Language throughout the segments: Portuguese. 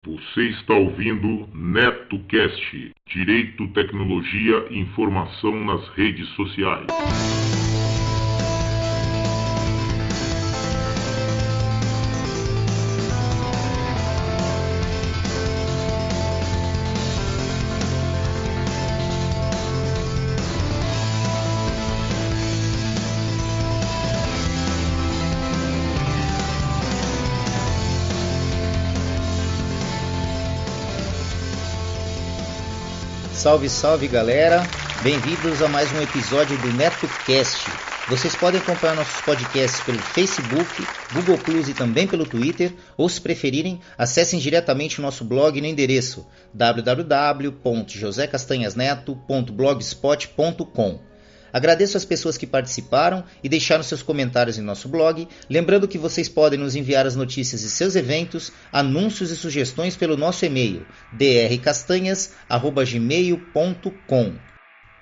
Você está ouvindo NetoCast, Direito, Tecnologia e Informação nas redes sociais. Salve, salve galera, bem-vindos a mais um episódio do NetoCast. Vocês podem acompanhar nossos podcasts pelo Facebook, Google Plus e também pelo Twitter, ou se preferirem, acessem diretamente o nosso blog no endereço www.josecastanhasneto.blogspot.com. Agradeço às pessoas que participaram e deixaram seus comentários em nosso blog, lembrando que vocês podem nos enviar as notícias de seus eventos, anúncios e sugestões pelo nosso e-mail drcastanhas@gmail.com.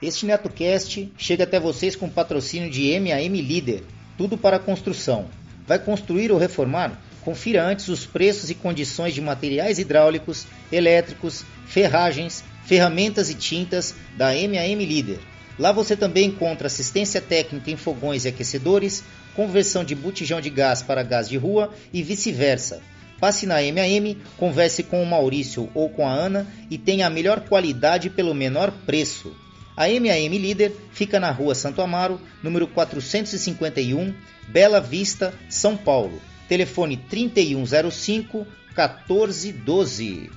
Este NetoCast chega até vocês com patrocínio de MAM Líder, tudo para construção. Vai construir ou reformar? Confira antes os preços e condições de materiais hidráulicos, elétricos, ferragens, ferramentas e tintas da MAM Líder. Lá você também encontra assistência técnica em fogões e aquecedores, conversão de botijão de gás para gás de rua e vice-versa. Passe na MAM, converse com o Maurício ou com a Ana e tenha a melhor qualidade pelo menor preço. A MAM Líder fica na Rua Santo Amaro, número 451, Bela Vista, São Paulo. Telefone 3105-1412.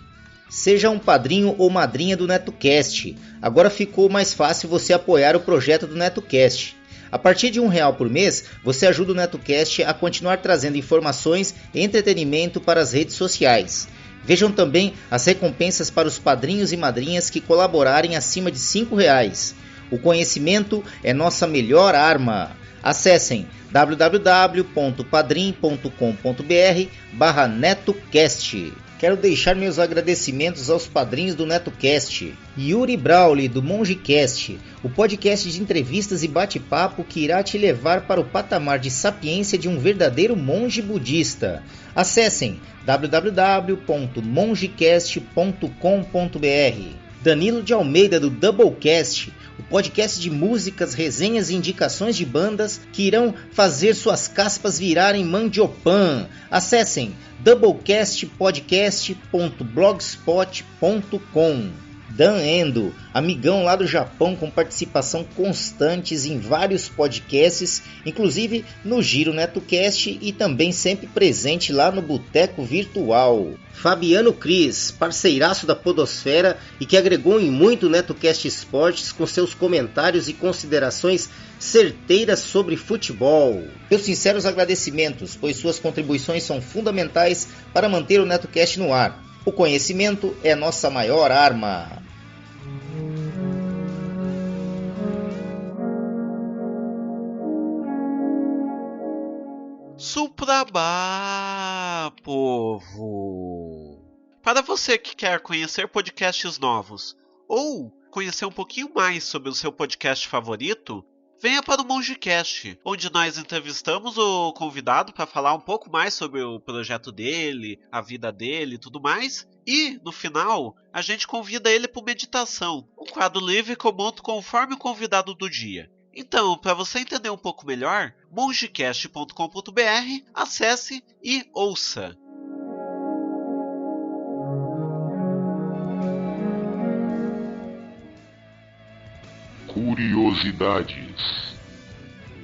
Seja um padrinho ou madrinha do NetoCast. Agora ficou mais fácil você apoiar o projeto do NetoCast. A partir de R$1 por mês, você ajuda o NetoCast a continuar trazendo informações e entretenimento para as redes sociais. Vejam também as recompensas para os padrinhos e madrinhas que colaborarem acima de R$5. O conhecimento é nossa melhor arma. Acessem www.padrim.com.br/NetoCast. Quero deixar meus agradecimentos aos padrinhos do NetoCast. Yuri Brauli, do MongeCast, o podcast de entrevistas e bate-papo que irá te levar para o patamar de sapiência de um verdadeiro monge budista. Acessem www.mongecast.com.br. Danilo de Almeida, do Doublecast, o podcast de músicas, resenhas e indicações de bandas que irão fazer suas caspas virarem mandiopan. Acessem doublecastpodcast.blogspot.com. Dan Endo, amigão lá do Japão com participação constantes em vários podcasts, inclusive no Giro NetoCast e também sempre presente lá no Boteco Virtual. Fabiano Cris, parceiraço da Podosfera e que agregou em muito o NetoCast Esportes com seus comentários e considerações certeiras sobre futebol. Meus sinceros agradecimentos, pois suas contribuições são fundamentais para manter o NetoCast no ar. O conhecimento é nossa maior arma. Suprabá, povo! Para você que quer conhecer podcasts novos ou conhecer um pouquinho mais sobre o seu podcast favorito, venha para o MongeCast, onde nós entrevistamos o convidado para falar um pouco mais sobre o projeto dele, a vida dele e tudo mais. E, no final, a gente convida ele para meditação, um quadro livre que eu monto conforme o convidado do dia. Então, para você entender um pouco melhor, mongecast.com.br, acesse e ouça. Curiosidades.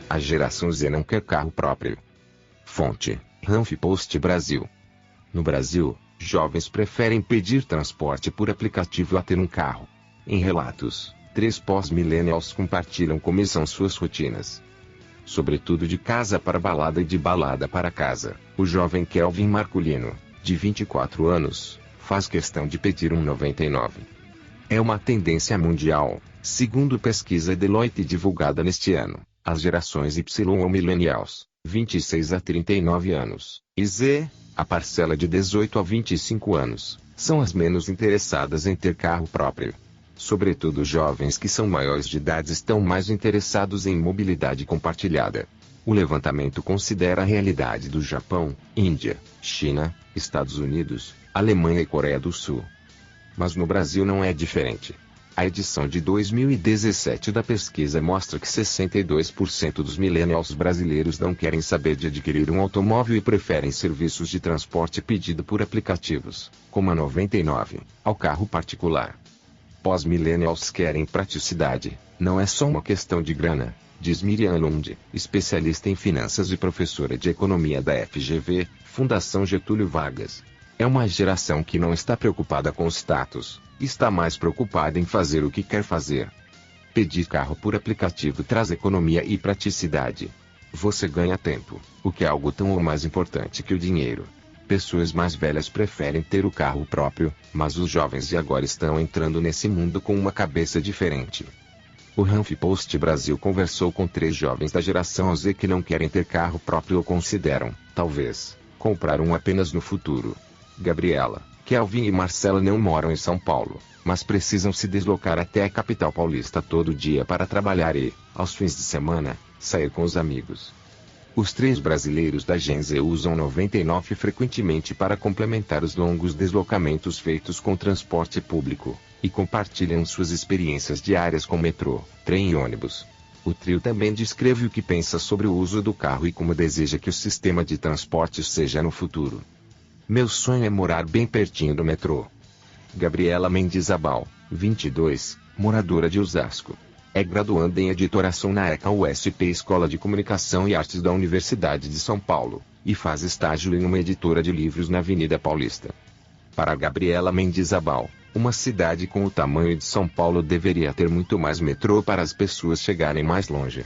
A geração Z não quer carro próprio. Fonte: HuffPost Brasil. No Brasil, jovens preferem pedir transporte por aplicativo a ter um carro. Em relatos, 3 pós-millennials compartilham como são suas rotinas. Sobretudo de casa para balada e de balada para casa, o jovem Kelvin Marculino, de 24 anos, faz questão de pedir um 99. É uma tendência mundial, segundo pesquisa Deloitte divulgada neste ano. As gerações Y ou Millennials, 26 a 39 anos, e Z, a parcela de 18 a 25 anos, são as menos interessadas em ter carro próprio. Sobretudo jovens que são maiores de idade estão mais interessados em mobilidade compartilhada. O levantamento considera a realidade do Japão, Índia, China, Estados Unidos, Alemanha e Coreia do Sul. Mas no Brasil não é diferente. A edição de 2017 da pesquisa mostra que 62% dos millennials brasileiros não querem saber de adquirir um automóvel e preferem serviços de transporte pedido por aplicativos, como a 99, ao carro particular. Pós-millennials querem praticidade, não é só uma questão de grana, diz Miriam Lund, especialista em finanças e professora de economia da FGV, Fundação Getúlio Vargas. É uma geração que não está preocupada com o status, está mais preocupada em fazer o que quer fazer. Pedir carro por aplicativo traz economia e praticidade. Você ganha tempo, o que é algo tão ou mais importante que o dinheiro. Pessoas mais velhas preferem ter o carro próprio, mas os jovens de agora estão entrando nesse mundo com uma cabeça diferente. O HuffPost Brasil conversou com 3 jovens da geração Z que não querem ter carro próprio ou consideram, talvez, comprar um apenas no futuro. Gabriela, Kelvin e Marcela não moram em São Paulo, mas precisam se deslocar até a capital paulista todo dia para trabalhar e, aos fins de semana, sair com os amigos. Os 3 brasileiros da Gen Z usam 99 frequentemente para complementar os longos deslocamentos feitos com transporte público, e compartilham suas experiências diárias com metrô, trem e ônibus. O trio também descreve o que pensa sobre o uso do carro e como deseja que o sistema de transporte seja no futuro. Meu sonho é morar bem pertinho do metrô. Gabriela Mendizabal, 22, moradora de Osasco. É graduanda em editoração na ECA USP Escola de Comunicação e Artes da Universidade de São Paulo, e faz estágio em uma editora de livros na Avenida Paulista. Para Gabriela Mendizabal, uma cidade com o tamanho de São Paulo deveria ter muito mais metrô para as pessoas chegarem mais longe.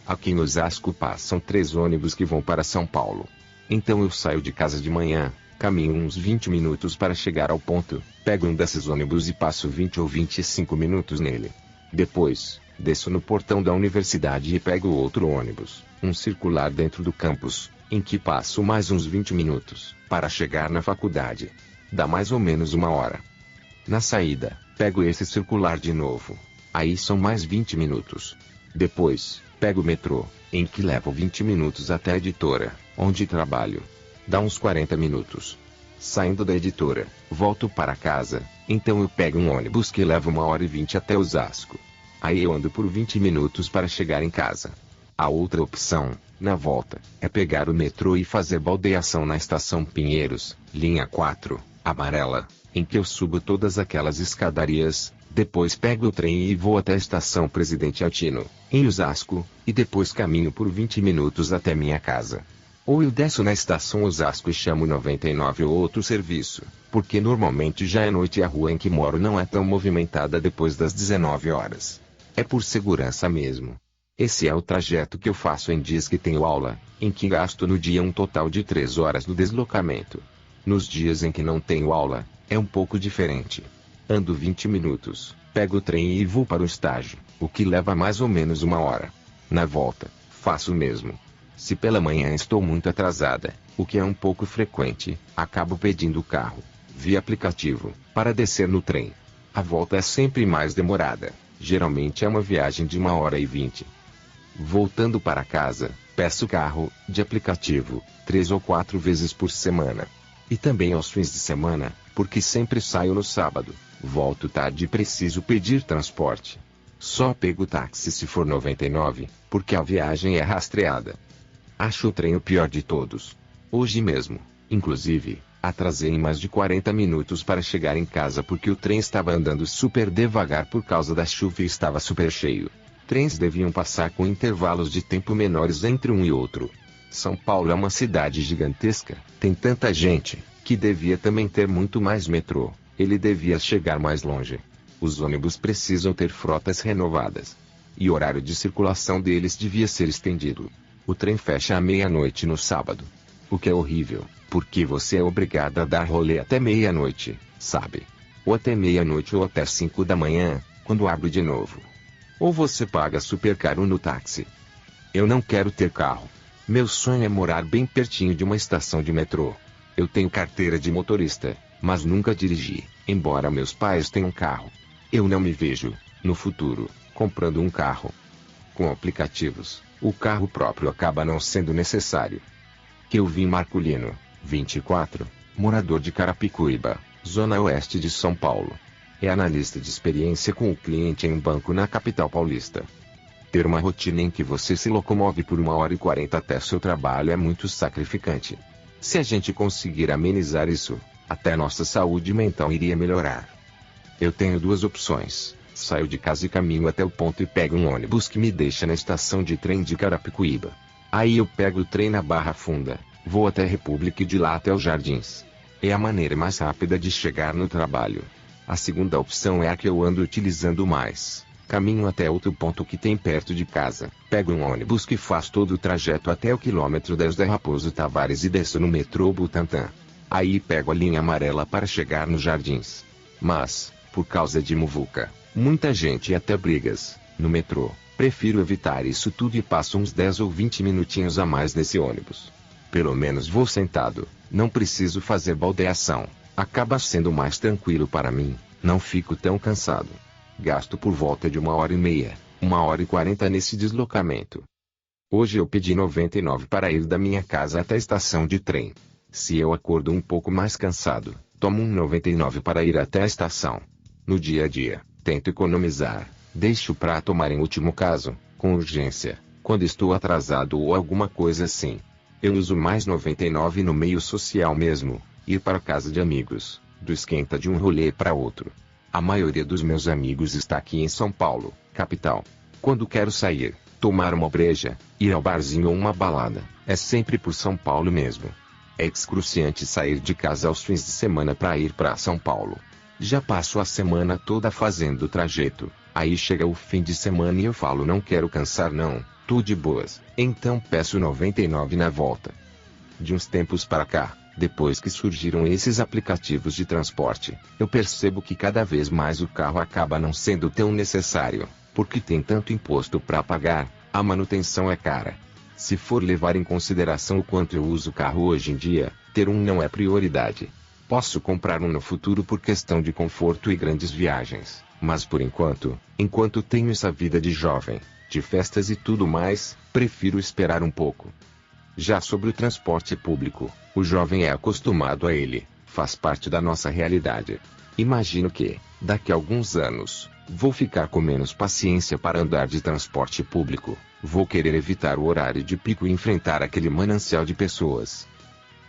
Aqui em Osasco passam 3 ônibus que vão para São Paulo. Então eu saio de casa de manhã, caminho uns 20 minutos para chegar ao ponto, pego um desses ônibus e passo 20 ou 25 minutos nele. Depois, desço no portão da universidade e pego outro ônibus, um circular dentro do campus, em que passo mais uns 20 minutos, para chegar na faculdade. Dá mais ou menos 1 hora. Na saída, pego esse circular de novo. Aí são mais 20 minutos. Depois, pego o metrô, em que levo 20 minutos até a editora, onde trabalho. Dá uns 40 minutos. Saindo da editora, volto para casa, então eu pego um ônibus que leva 1h20 até Osasco. Aí eu ando por 20 minutos para chegar em casa. A outra opção, na volta, é pegar o metrô e fazer baldeação na estação Pinheiros, linha 4, amarela, em que eu subo todas aquelas escadarias, depois pego o trem e vou até a estação Presidente Altino, em Osasco, e depois caminho por 20 minutos até minha casa. Ou eu desço na estação Osasco e chamo 99 ou outro serviço, porque normalmente já é noite e a rua em que moro não é tão movimentada depois das 19 horas. É por segurança mesmo. Esse é o trajeto que eu faço em dias que tenho aula, em que gasto no dia um total de 3 horas no deslocamento. Nos dias em que não tenho aula, é um pouco diferente. Ando 20 minutos, pego o trem e vou para o estágio, o que leva mais ou menos 1 hora. Na volta, faço o mesmo. Se pela manhã estou muito atrasada, o que é um pouco frequente, acabo pedindo o carro, via aplicativo, para descer no trem. A volta é sempre mais demorada, geralmente é uma viagem de 1h20. Voltando para casa, peço carro, de aplicativo, 3 ou 4 vezes por semana. E também aos fins de semana, porque sempre saio no sábado, volto tarde e preciso pedir transporte. Só pego táxi se for 99, porque a viagem é rastreada. Acho o trem o pior de todos. Hoje mesmo, inclusive, atrasei em mais de 40 minutos para chegar em casa porque o trem estava andando super devagar por causa da chuva e estava super cheio. Trens deviam passar com intervalos de tempo menores entre um e outro. São Paulo é uma cidade gigantesca, tem tanta gente, que devia também ter muito mais metrô. Ele devia chegar mais longe. Os ônibus precisam ter frotas renovadas. E o horário de circulação deles devia ser estendido. O trem fecha à meia-noite no sábado. O que é horrível, porque você é obrigado a dar rolê até meia-noite, sabe? Ou até meia-noite ou até 5 da manhã, quando abre de novo. Ou você paga super caro no táxi. Eu não quero ter carro. Meu sonho é morar bem pertinho de uma estação de metrô. Eu tenho carteira de motorista, mas nunca dirigi, embora meus pais tenham carro. Eu não me vejo, no futuro, comprando um carro. Com aplicativos, o carro próprio acaba não sendo necessário. Kelvin Marculino, 24, morador de Carapicuíba, zona oeste de São Paulo. É analista de experiência com o cliente em um banco na capital paulista. Ter uma rotina em que você se locomove por 1h40 até seu trabalho é muito sacrificante. Se a gente conseguir amenizar isso, até nossa saúde mental iria melhorar. Eu tenho duas opções: saio de casa e caminho até o ponto e pego um ônibus que me deixa na estação de trem de Carapicuíba. Aí eu pego o trem na Barra Funda, vou até a República e de lá até os Jardins. É a maneira mais rápida de chegar no trabalho. A segunda opção é a que eu ando utilizando mais. Caminho até outro ponto que tem perto de casa, pego um ônibus que faz todo o trajeto até o quilômetro 10 da Raposo Tavares e desço no metrô Butantã. Aí pego a linha amarela para chegar nos Jardins. Mas, por causa de muvuca, muita gente e até brigas, no metrô, prefiro evitar isso tudo e passo uns 10 ou 20 minutinhos a mais nesse ônibus. Pelo menos vou sentado, não preciso fazer baldeação. Acaba sendo mais tranquilo para mim, não fico tão cansado. Gasto por volta de 1h30, 1h40 nesse deslocamento. Hoje eu pedi 99 para ir da minha casa até a estação de trem. Se eu acordo um pouco mais cansado, tomo um 99 para ir até a estação. No dia a dia, tento economizar, deixo para tomar em último caso, com urgência, quando estou atrasado ou alguma coisa assim. Eu uso mais 99 no meio social mesmo. Ir para casa de amigos, do esquenta de um rolê para outro. A maioria dos meus amigos está aqui em São Paulo, capital. Quando quero sair, tomar uma breja, ir ao barzinho ou uma balada, é sempre por São Paulo mesmo. É excruciante sair de casa aos fins de semana para ir para São Paulo. Já passo a semana toda fazendo o trajeto, aí chega o fim de semana e eu falo não quero cansar não, tô de boas, então peço 99 na volta. De uns tempos para cá, depois que surgiram esses aplicativos de transporte, eu percebo que cada vez mais o carro acaba não sendo tão necessário, porque tem tanto imposto para pagar, a manutenção é cara. Se for levar em consideração o quanto eu uso o carro hoje em dia, ter um não é prioridade. Posso comprar um no futuro por questão de conforto e grandes viagens, mas por enquanto tenho essa vida de jovem, de festas e tudo mais, prefiro esperar um pouco. Já sobre o transporte público, o jovem é acostumado a ele, faz parte da nossa realidade. Imagino que, daqui a alguns anos, vou ficar com menos paciência para andar de transporte público, vou querer evitar o horário de pico e enfrentar aquele manancial de pessoas.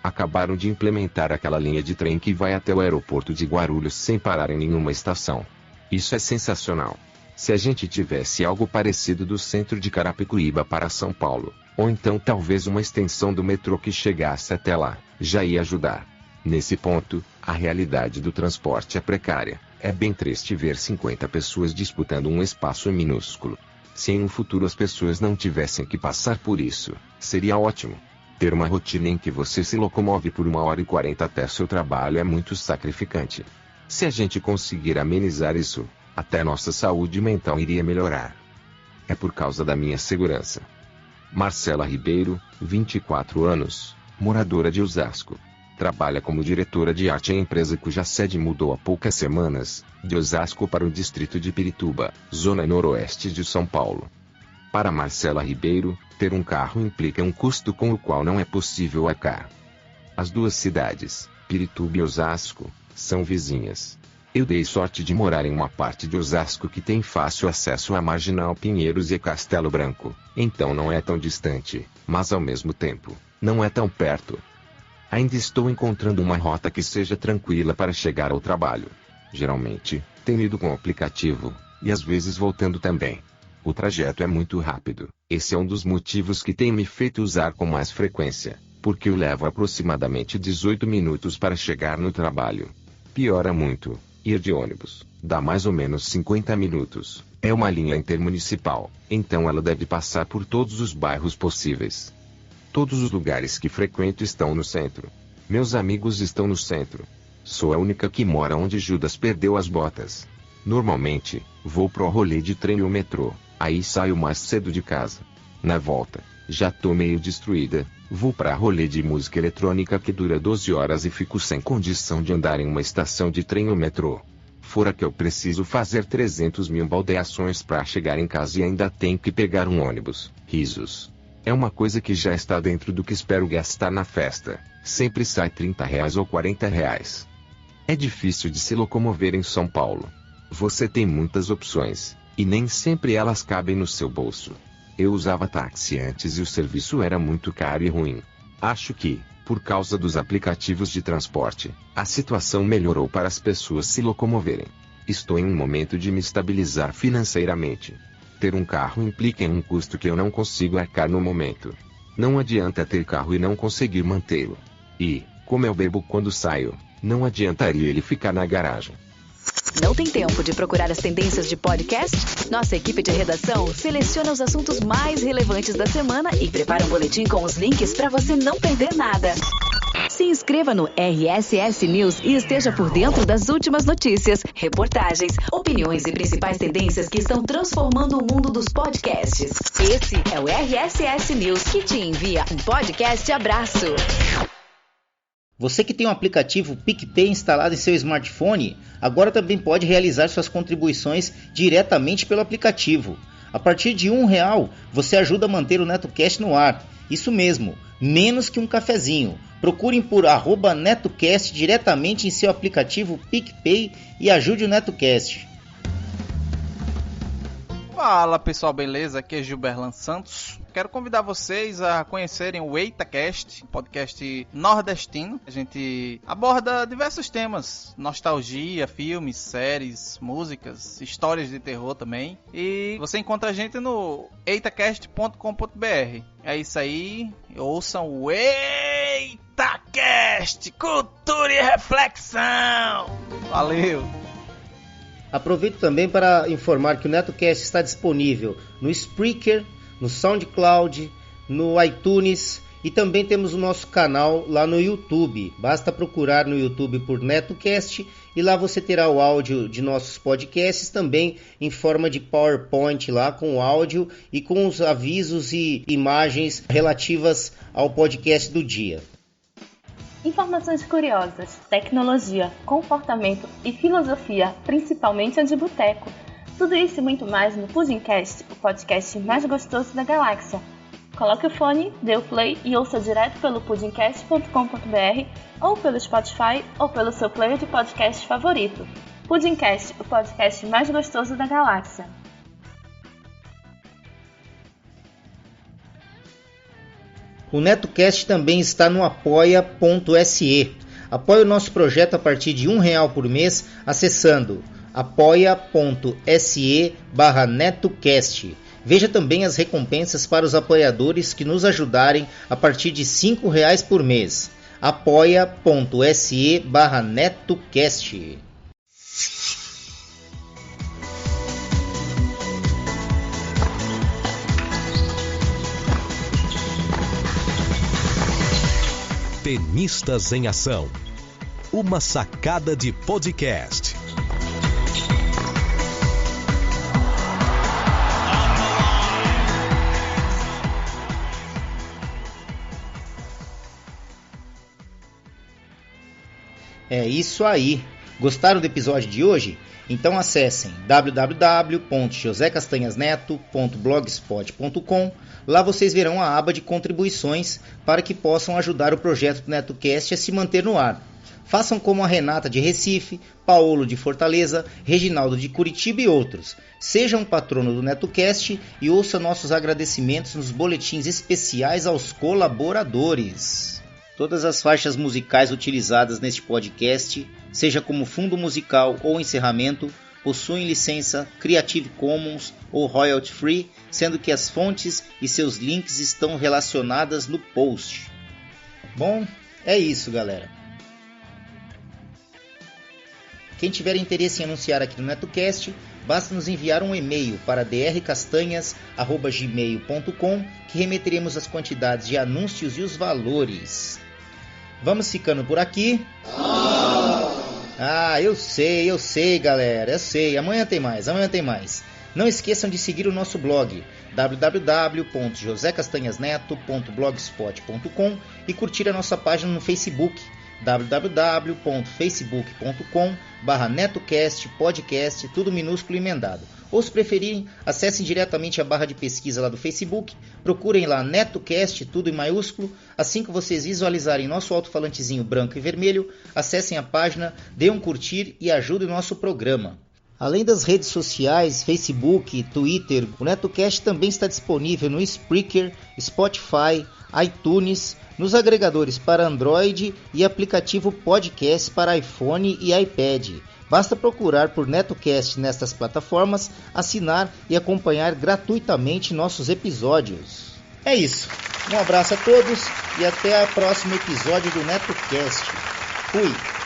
Acabaram de implementar aquela linha de trem que vai até o aeroporto de Guarulhos sem parar em nenhuma estação. Isso é sensacional. Se a gente tivesse algo parecido do centro de Carapicuíba para São Paulo, ou então talvez uma extensão do metrô que chegasse até lá, já ia ajudar. Nesse ponto, a realidade do transporte é precária. É bem triste ver 50 pessoas disputando um espaço minúsculo. Se em um futuro as pessoas não tivessem que passar por isso, seria ótimo. Ter uma rotina em que você se locomove por 1h40 até seu trabalho é muito sacrificante. Se a gente conseguir amenizar isso, até nossa saúde mental iria melhorar. É por causa da minha segurança. Marcela Ribeiro, 24 anos, moradora de Osasco. Trabalha como diretora de arte em empresa cuja sede mudou há poucas semanas, de Osasco para o distrito de Pirituba, zona noroeste de São Paulo. Para Marcela Ribeiro, ter um carro implica um custo com o qual não é possível arcar. As duas cidades, Pirituba e Osasco, são vizinhas. Eu dei sorte de morar em uma parte de Osasco que tem fácil acesso a Marginal Pinheiros e Castelo Branco, então não é tão distante, mas ao mesmo tempo, não é tão perto. Ainda estou encontrando uma rota que seja tranquila para chegar ao trabalho. Geralmente, tenho ido com o aplicativo, e às vezes voltando também. O trajeto é muito rápido, esse é um dos motivos que tem me feito usar com mais frequência, porque eu levo aproximadamente 18 minutos para chegar no trabalho. Piora muito. Ir de ônibus, dá mais ou menos 50 minutos, é uma linha intermunicipal, então ela deve passar por todos os bairros possíveis. Todos os lugares que frequento estão no centro. Meus amigos estão no centro. Sou a única que mora onde Judas perdeu as botas. Normalmente, vou pro rolê de trem ou metrô, aí saio mais cedo de casa. Na volta, já tô meio destruída, vou pra rolê de música eletrônica que dura 12 horas e fico sem condição de andar em uma estação de trem ou metrô. Fora que eu preciso fazer 300 mil baldeações pra chegar em casa e ainda tenho que pegar um ônibus. Risos. É uma coisa que já está dentro do que espero gastar na festa. Sempre sai R$30 ou R$40. É difícil de se locomover em São Paulo. Você tem muitas opções, e nem sempre elas cabem no seu bolso. Eu usava táxi antes e o serviço era muito caro e ruim. Acho que, por causa dos aplicativos de transporte, a situação melhorou para as pessoas se locomoverem. Estou em um momento de me estabilizar financeiramente. Ter um carro implica em um custo que eu não consigo arcar no momento. Não adianta ter carro e não conseguir mantê-lo. E, como eu bebo quando saio, não adiantaria ele ficar na garagem. Não tem tempo de procurar as tendências de podcast? Nossa equipe de redação seleciona os assuntos mais relevantes da semana e prepara um boletim com os links para você não perder nada. Se inscreva no RSS News e esteja por dentro das últimas notícias, reportagens, opiniões e principais tendências que estão transformando o mundo dos podcasts. Esse é o RSS News que te envia um podcast abraço. Você que tem o aplicativo PicPay instalado em seu smartphone, agora também pode realizar suas contribuições diretamente pelo aplicativo. A partir de R$1, você ajuda a manter o NetoCast no ar. Isso mesmo, menos que um cafezinho. Procurem por @NetoCast diretamente em seu aplicativo PicPay e ajude o NetoCast. Fala pessoal, beleza? Aqui é Gilberlan Santos. Quero convidar vocês a conhecerem o EitaCast, um podcast nordestino. A gente aborda diversos temas, nostalgia, filmes, séries, músicas, histórias de terror também. E você encontra a gente no eitacast.com.br. É isso aí, ouçam o EitaCast, cultura e reflexão. Valeu! Aproveito também para informar que o NetoCast está disponível no Spreaker, no SoundCloud, no iTunes e também temos o nosso canal lá no YouTube. Basta procurar no YouTube por NetoCast e lá você terá o áudio de nossos podcasts também em forma de PowerPoint lá com o áudio e com os avisos e imagens relativas ao podcast do dia. Informações curiosas, tecnologia, comportamento e filosofia, principalmente a de boteco. Tudo isso e muito mais no Pudimcast, o podcast mais gostoso da galáxia. Coloque o fone, dê o play e ouça direto pelo pudimcast.com.br ou pelo Spotify ou pelo seu player de podcast favorito. Pudimcast, o podcast mais gostoso da galáxia. O NetoCast também está no apoia.se. Apoie o nosso projeto a partir de R$1 por mês acessando apoia.se/NetoCast. Veja também as recompensas para os apoiadores que nos ajudarem a partir de R$5 por mês. apoia.se/NetoCast. Tenistas em Ação. Uma sacada de podcast. É isso aí. Gostaram do episódio de hoje? Então acessem www.josecastanhasneto.blogspot.com. Lá vocês verão a aba de contribuições para que possam ajudar o projeto do NetoCast a se manter no ar. Façam como a Renata de Recife, Paulo de Fortaleza, Reginaldo de Curitiba e outros. Sejam patrono do NetoCast e ouça nossos agradecimentos nos boletins especiais aos colaboradores. Todas as faixas musicais utilizadas neste podcast, seja como fundo musical ou encerramento, possuem licença Creative Commons ou Royalty Free, sendo que as fontes e seus links estão relacionadas no post. Bom, é isso, galera. Quem tiver interesse em anunciar aqui no NetoCast, basta nos enviar um e-mail para drcastanhas@gmail.com que remeteremos as quantidades de anúncios e os valores. Vamos ficando por aqui. Eu sei, galera, eu sei. Amanhã tem mais. Não esqueçam de seguir o nosso blog www.josecastanhasneto.blogspot.com e curtir a nossa página no Facebook www.facebook.com/NetoCast podcast, tudo minúsculo e emendado. Ou se preferirem, acessem diretamente a barra de pesquisa lá do Facebook, procurem lá NetoCast, tudo em maiúsculo. Assim que vocês visualizarem nosso alto-falantezinho branco e vermelho, acessem a página, dêem um curtir e ajudem o nosso programa. Além das redes sociais, Facebook, Twitter, o NetoCast também está disponível no Spreaker, Spotify, iTunes, nos agregadores para Android e aplicativo podcast para iPhone e iPad. Basta procurar por NetoCast nestas plataformas, assinar e acompanhar gratuitamente nossos episódios. É isso. Um abraço a todos e até o próximo episódio do NetoCast. Fui!